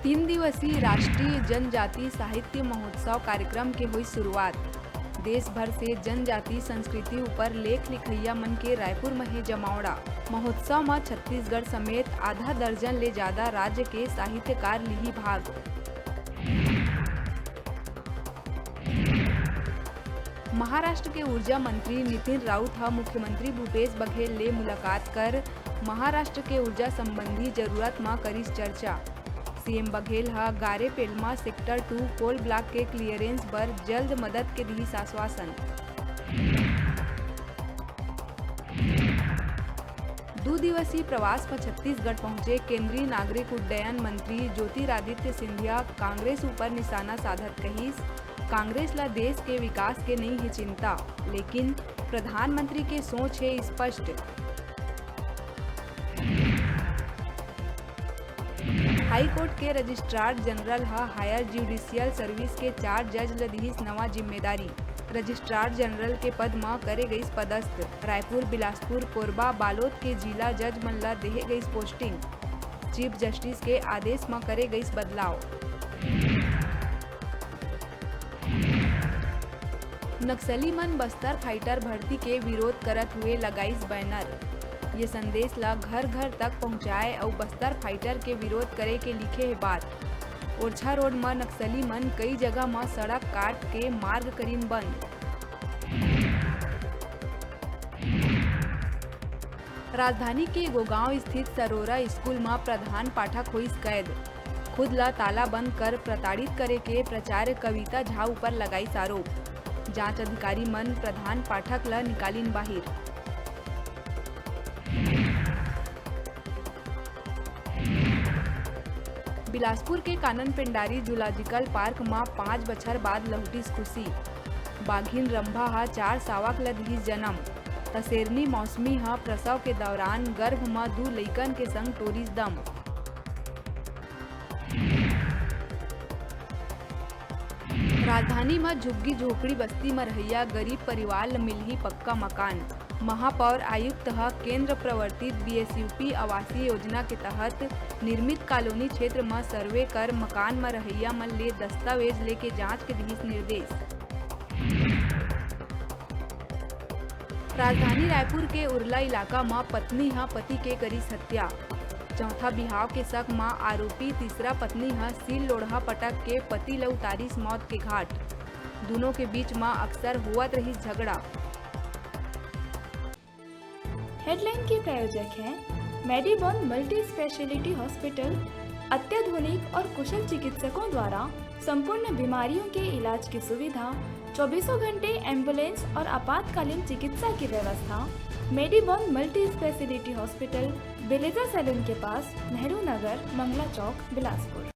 तीन दिवसीय राष्ट्रीय जनजातीय साहित्य महोत्सव कार्यक्रम के हुई शुरुआत। देश भर से जनजातीय संस्कृति ऊपर लेख लिखैया मन के रायपुर में है जमावड़ा। महोत्सव में छत्तीसगढ़ समेत आधा दर्जन ले ज्यादा राज्य के साहित्यकार लिही भाग। महाराष्ट्र के ऊर्जा मंत्री नितिन राउत हा मुख्यमंत्री भूपेश बघेल ले मुलाकात कर महाराष्ट्र के ऊर्जा संबंधी जरूरत में करीस चर्चा। सीएम बघेल हा गारेपेलमा सेक्टर 2 कोल ब्लॉक के क्लियरेंस पर जल्द मदद के दी आश्वासन। 2 दिवसीय प्रवास पर छत्तीसगढ़ पहुंचे केंद्रीय नागरिक उड्डयन मंत्री ज्योतिरादित्य सिंधिया कांग्रेस ऊपर निशाना साधत कहिस, कांग्रेस ला देश के विकास के नहीं है चिंता, लेकिन प्रधानमंत्री के सोच है स्पष्ट। हाई कोर्ट के रजिस्ट्रार जनरल हा हायर जुडिशियल सर्विस के 4 जज लदीस नवा जिम्मेदारी। रजिस्ट्रार जनरल के पद में करे गई पदस्थ। रायपुर, बिलासपुर, कोरबा, बालोद के जिला जज मन ला देहे गई पोस्टिंग। चीफ जस्टिस के आदेश में करे गई बदलाव। नक्सली मन बस्तर फाइटर भर्ती के विरोध करत हुए लगाइस बैनर। ये संदेश ला घर घर तक पहुंचाए और बस्तर फाइटर के विरोध करे के लिखे है बात। ओरछा रोड में नक्सली मन कई जगह में सड़क काट के मार्ग करीन बंद। राजधानी के गोगांव स्थित सरोरा स्कूल में प्रधान पाठक हुई कैद। खुद ला ताला बंद कर प्रताड़ित करे के प्राचार्य कविता झा ऊपर लगाई आरोप। जांच अधिकारी मन प्रधान पाठक ला निकालिन बाहिर। बिलासपुर के कानन पेंडारी जूलॉजिकल पार्क में 5 बछर बाद लहुटिस खुशी। बाघिन रंभा हा 4 सावक लदीस जन्म। तसेरनी मौसमी हा प्रसव के दौरान गर्भ में 2 लइकन के संग टोरिस दम। राजधानी में झुग्गी झोपड़ी बस्ती में रहैया गरीब परिवार ल मिलही पक्का मकान। महापौर आयुक्त हा केंद्र प्रवर्तित बीएसयूपी आवासीय योजना के तहत निर्मित कॉलोनी क्षेत्र में सर्वे कर मकान में रहैया मन ले दस्तावेज लेके जांच के दिस निर्देश। राजधानी रायपुर के उरला इलाका में पत्नी हा पति के करीस हत्या। चौथा बिहाव के शक में आरोपी तीसरा पत्नी हा सील लोढ़ा पटक के पति ल उतारिस मौत के घाट। दोनों के बीच में अक्सर हुआत रही झगड़ा। हेडलाइन के प्रायोजक हैं मेडिबॉन मल्टी स्पेशलिटी हॉस्पिटल। अत्याधुनिक और कुशल चिकित्सकों द्वारा संपूर्ण बीमारियों के इलाज की सुविधा, 24 घंटे एम्बुलेंस और आपातकालीन चिकित्सा की व्यवस्था। मेडिबॉन मल्टी स्पेशलिटी हॉस्पिटल, बेलेजा सैलून के पास, नेहरू नगर, मंगला चौक, बिलासपुर।